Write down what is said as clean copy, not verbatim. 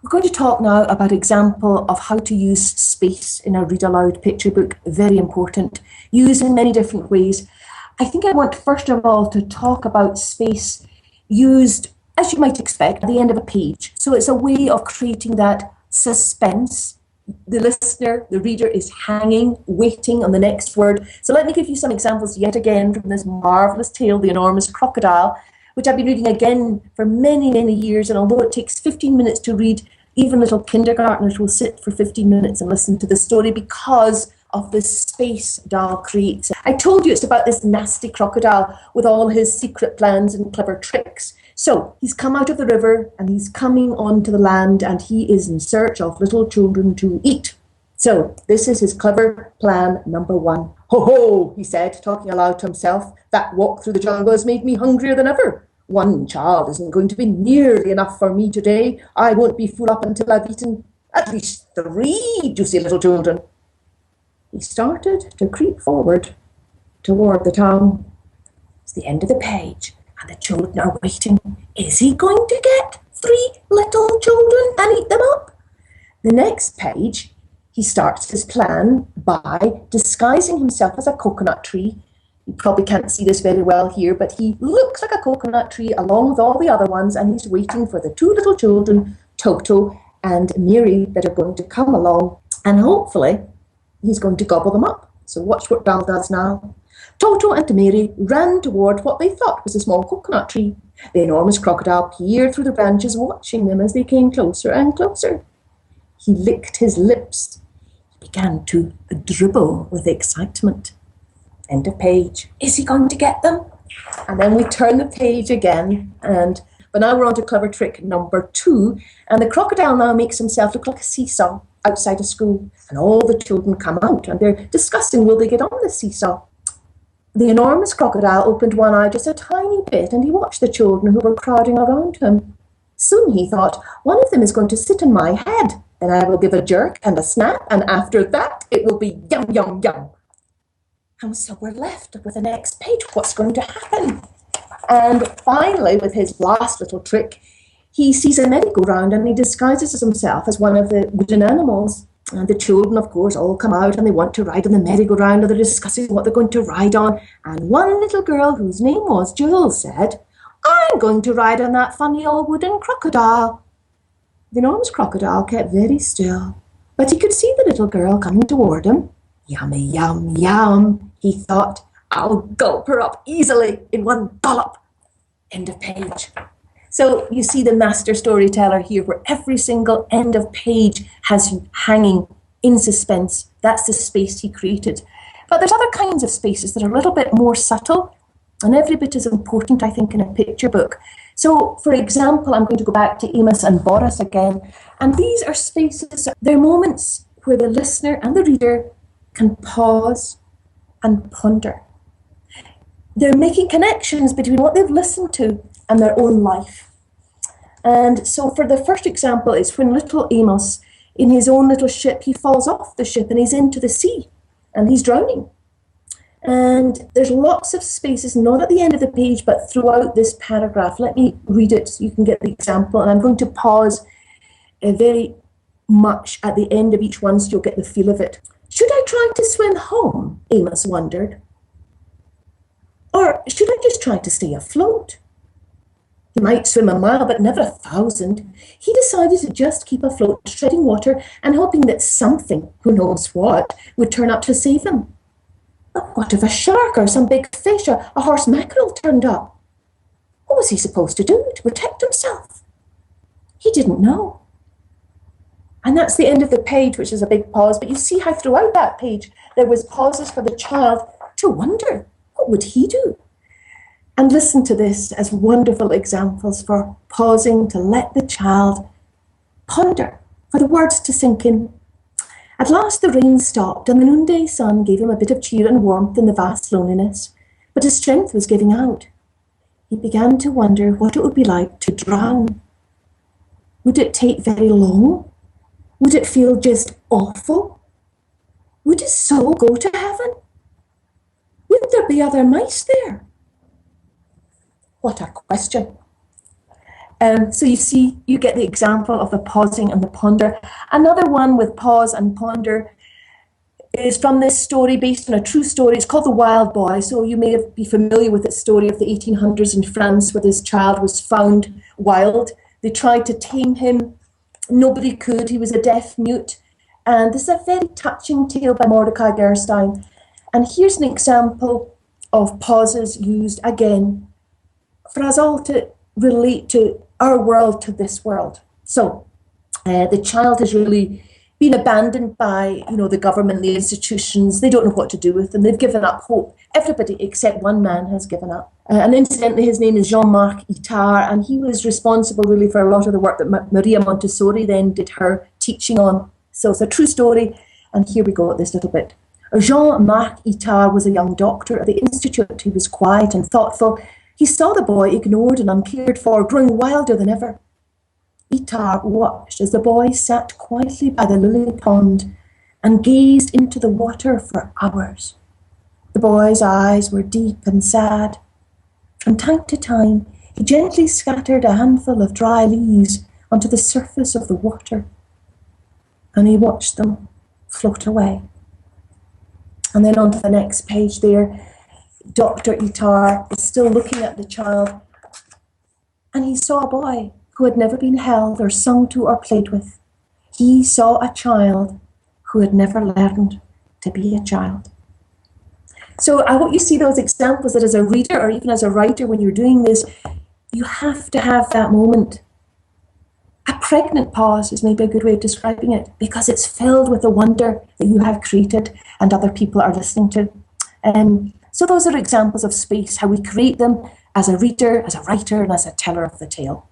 We're going to talk now about an example of how to use space in a read aloud picture book. Very important, used in many different ways. I think I want first of all to talk about space used, as you might expect, at the end of a page. So it's a way of creating that suspense. The listener, the reader is hanging, waiting on the next word. So let me give you some examples yet again from this marvellous tale, The Enormous Crocodile, which I've been reading again for many, many years. And although it takes 15 minutes to read, even little kindergartners will sit for 15 minutes and listen to the story because of the space Dahl creates. I told you it's about this nasty crocodile with all his secret plans and clever tricks. So he's come out of the river and he's coming onto the land and he is in search of little children to eat. So this is his clever plan number one. Ho ho, he said, talking aloud to himself. That walk through the jungle has made me hungrier than ever. One child isn't going to be nearly enough for me today. I won't be full up until I've eaten at least 3 juicy little children. He started to creep forward toward the town. It's the end of the page, and the children are waiting. Is he going to get 3 little children and eat them up? The next page, he starts his plan by disguising himself as a coconut tree. You probably can't see this very well here, but he looks like a coconut tree along with all the other ones, and he's waiting for the 2 little children, Toto and Mary, that are going to come along, and hopefully he's going to gobble them up. So watch what Dahl does now. Toto and Mary ran toward what they thought was a small coconut tree. The enormous crocodile peered through the branches, watching them as they came closer and closer. He licked his lips. He began to dribble with excitement. End of page. Is he going to get them? And then we turn the page again, but now we're on to clever trick number 2, and the crocodile now makes himself look like a seesaw outside of school, and all the children come out and they're discussing will they get on the seesaw. The enormous crocodile opened one eye just a tiny bit and he watched the children who were crowding around him. Soon he thought, one of them is going to sit on my head, then I will give a jerk and a snap, and after that it will be yum yum yum. And so we're left with the next page. What's going to happen? And finally, with his last little trick, he sees a merry-go-round and he disguises himself as one of the wooden animals. And the children, of course, all come out and they want to ride on the merry-go-round, and they're discussing what they're going to ride on. And one little girl, whose name was Jules, said, I'm going to ride on that funny old wooden crocodile. The enormous crocodile kept very still, but he could see the little girl coming toward him. Yummy, yum, yum, he thought. I'll gulp her up easily in one dollop. End of page. So you see the master storyteller here, where every single end of page has you hanging in suspense. That's the space he created. But there's other kinds of spaces that are a little bit more subtle and every bit as important, I think, in a picture book. So, for example, I'm going to go back to Amos and Boris again. And these are spaces, they're moments where the listener and the reader can pause and ponder. They're making connections between what they've listened to and their own life. And so for the first example, it's when little Amos, in his own little ship, he falls off the ship and he's into the sea and he's drowning. And there's lots of spaces, not at the end of the page, but throughout this paragraph. Let me read it so you can get the example. And I'm going to pause very much at the end of each one so you'll get the feel of it. Should I try to swim home? Amos wondered. Or should I just try to stay afloat? He might swim a mile, but never 1,000. He decided to just keep afloat, treading water and hoping that something, who knows what, would turn up to save him. But what if a shark or some big fish or a horse mackerel turned up? What was he supposed to do to protect himself? He didn't know. And that's the end of the page, which is a big pause. But you see how throughout that page there was pauses for the child to wonder, what would he do? And listen to this as wonderful examples for pausing to let the child ponder, for the words to sink in. At last the rain stopped and the noonday sun gave him a bit of cheer and warmth in the vast loneliness, but his strength was giving out. He began to wonder what it would be like to drown. Would it take very long? Would it feel just awful? Would his soul go to heaven? Would there be other mice there? What a question. So you see, you get the example of the pausing and the ponder. Another one with pause and ponder is from this story based on a true story. It's called The Wild Boy. So you may be familiar with its story of the 1800s in France, where this child was found wild. They tried to tame him. Nobody could. He was a deaf mute. And this is a very touching tale by Mordecai Gerstein. And here's an example of pauses used again for us all to relate to our world to this world. So the child has really been abandoned by, the government, the institutions. They don't know what to do with them. They've given up hope. Everybody except one man has given up. And incidentally, his name is Jean-Marc Attar, and he was responsible really for a lot of the work that Maria Montessori then did her teaching on. So it's a true story, and here we go at this little bit. Jean-Marc Attar was a young doctor at the institute. He was quiet and thoughtful. He saw the boy, ignored and uncared for, growing wilder than ever. Attar watched as the boy sat quietly by the lily pond and gazed into the water for hours. The boy's eyes were deep and sad. From time to time, he gently scattered a handful of dry leaves onto the surface of the water, and he watched them float away. And then on to the next page there, Dr. Attar is still looking at the child, and he saw a boy who had never been held or sung to or played with. He saw a child who had never learned to be a child. So I hope you see those examples that as a reader or even as a writer, when you're doing this, you have to have that moment. A pregnant pause is maybe a good way of describing it, because it's filled with the wonder that you have created and other people are listening to. So those are examples of space, how we create them as a reader, as a writer, and as a teller of the tale.